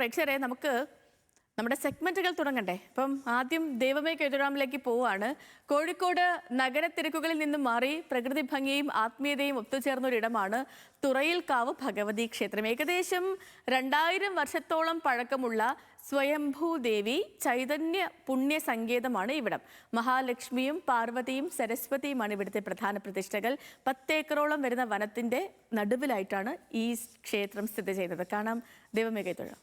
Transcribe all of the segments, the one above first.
പ്രേക്ഷകരെ നമുക്ക് നമ്മുടെ സെഗ്മെന്റുകൾ തുടങ്ങണ്ടേ. അപ്പം ആദ്യം ദൈവമേ കെതുരാമിലേക്ക് പോവുകയാണ്. കോഴിക്കോട് നഗരത്തിരക്കുകളിൽ നിന്നും മാറി പ്രകൃതി ഭംഗിയും ആത്മീയതയും ഒത്തുചേർന്ന ഒരിടമാണ് തുറയിൽക്കാവ് ഭഗവതി ക്ഷേത്രം. ഏകദേശം 2000 വർഷത്തോളം പഴക്കമുള്ള സ്വയംഭൂദേവി ചൈതന്യ പുണ്യ സങ്കേതമാണ് ഇവിടം. മഹാലക്ഷ്മിയും പാർവതിയും സരസ്വതിയുമാണ് ഇവിടുത്തെ പ്രധാന പ്രതിഷ്ഠകൾ. 10 ഏക്കറോളം വരുന്ന വനത്തിന്റെ നടുവിലായിട്ടാണ് ഈ ക്ഷേത്രം സ്ഥിതി ചെയ്യുന്നത്. കാണാം ദൈവമേ കെതുരാം.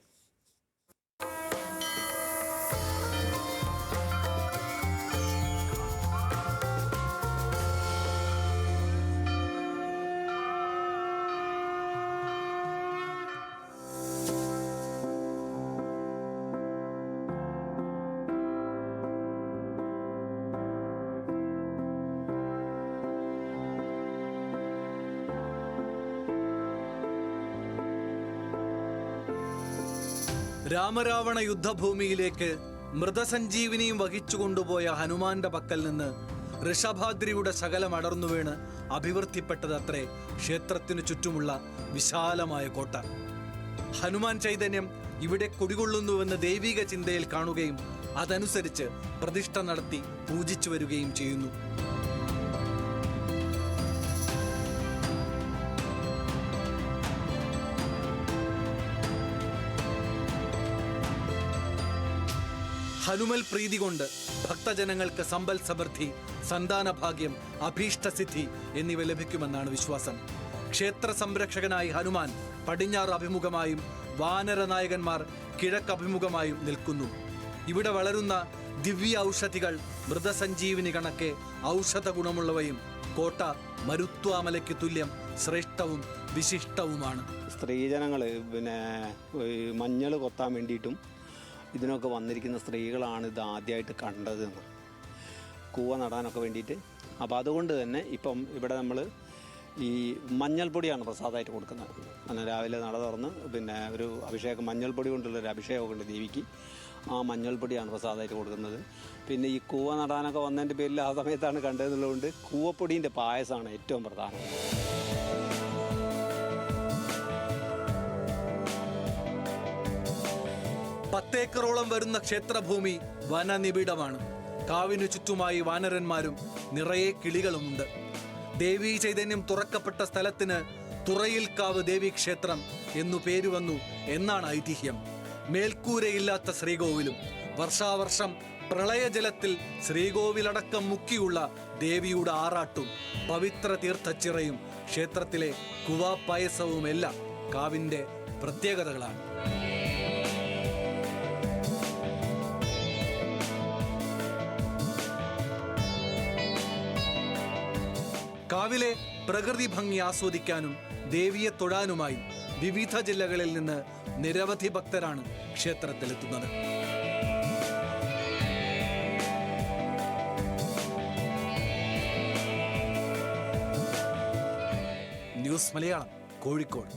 രാമരാവണ യുദ്ധഭൂമിയിലേക്ക് മൃതസഞ്ജീവിനിയും വഹിച്ചുകൊണ്ടുപോയ ഹനുമാന്റെ പക്കൽ നിന്ന് ഋഷഭാദ്രിയുടെ ശകലം അടർന്നു വീണ് അഭിവൃദ്ധിപ്പെട്ടതത്രേ ക്ഷേത്രത്തിനു ചുറ്റുമുള്ള വിശാലമായ കോട്ട. ഹനുമാൻ ചൈതന്യം ഇവിടെ കുടികൊള്ളുന്നുവെന്ന് ദൈവിക ചിന്തയിൽ കാണുകയും അതനുസരിച്ച് പ്രതിഷ്ഠ നടത്തി പൂജിച്ചു വരികയും ചെയ്യുന്നു. ഹനുമൽ പ്രീതി കൊണ്ട് ഭക്തജനങ്ങൾക്ക് സമ്പൽ സമൃദ്ധി, സന്താനഭാഗ്യം, അഭീഷ്ടസിദ്ധി എന്നിവ ലഭിക്കുമെന്നാണ് വിശ്വാസം. ക്ഷേത്ര സംരക്ഷകനായി ഹനുമാൻ പടിഞ്ഞാറ് അഭിമുഖമായും വാനര നായകന്മാർ കിഴക്കഭിമുഖമായും നിൽക്കുന്നു. ഇവിടെ വളരുന്ന ദിവ്യ ഔഷധികൾ മൃതസഞ്ജീവിനി കണക്കെ ഔഷധ ഗുണമുള്ളവയും കോട്ട മരുത്വാമലയ്ക്ക് തുല്യം ശ്രേഷ്ഠവും വിശിഷ്ടവുമാണ്. സ്ത്രീജനങ്ങൾ മഞ്ഞൾ കൊത്താൻ വേണ്ടിയിട്ടും ഇതിനൊക്കെ വന്നിരിക്കുന്ന സ്ത്രീകളാണ് ഇത് ആദ്യമായിട്ട് കണ്ടതെന്ന്, കൂവ നടാനൊക്കെ വേണ്ടിയിട്ട്. അപ്പോൾ അതുകൊണ്ട് തന്നെ ഇപ്പം ഇവിടെ നമ്മൾ ഈ മഞ്ഞൾപ്പൊടിയാണ് പ്രസാദമായിട്ട് കൊടുക്കുന്നത്. അങ്ങനെ രാവിലെ നട തുറന്ന് ഒരു അഭിഷേകം, മഞ്ഞൾപ്പൊടി കൊണ്ടുള്ളൊരു അഭിഷേകമൊക്കെ ഉണ്ട് ദേവിക്ക്. ആ മഞ്ഞൾപ്പൊടിയാണ് പ്രസാദമായിട്ട് കൊടുക്കുന്നത്. പിന്നെ ഈ കൂവ നടാനൊക്കെ വന്നതിൻ്റെ പേരിൽ ആ സമയത്താണ് കണ്ടതെന്നുള്ളതുകൊണ്ട് കൂവപ്പൊടീൻ്റെ പായസമാണ് ഏറ്റവും പ്രധാനം. പത്തേക്കറോളം വരുന്ന ക്ഷേത്രഭൂമി വനനിബിഡമാണ്. കാവിനു ചുറ്റുമായി വാനരന്മാരും നിറയെ കിളികളുമുണ്ട്. ദേവീ ചൈതന്യം തുറക്കപ്പെട്ട സ്ഥലത്തിന് തുറയിൽക്കാവ് ദേവീക്ഷേത്രം എന്നു പേര് വന്നു എന്നാണ് ഐതിഹ്യം. മേൽക്കൂരയില്ലാത്ത ശ്രീകോവിലും വർഷാവർഷം പ്രളയജലത്തിൽ ശ്രീകോവിലടക്കം മുക്കിയുള്ള ദേവിയുടെ ആറാട്ടും പവിത്ര തീർത്ഥച്ചിറയും ക്ഷേത്രത്തിലെ കുവാപ്പായസവുമെല്ലാം കാവിൻ്റെ പ്രത്യേകതകളാണ്. കാവിലെ പ്രകൃതി ഭംഗി ആസ്വദിക്കാനും ദേവിയെ തൊഴാനുമായി വിവിധ ജില്ലകളിൽ നിന്ന് നിരവധി ഭക്തരാണ് ക്ഷേത്രത്തിലെത്തുന്നത്. ന്യൂസ് മലയാളം, കോഴിക്കോട്.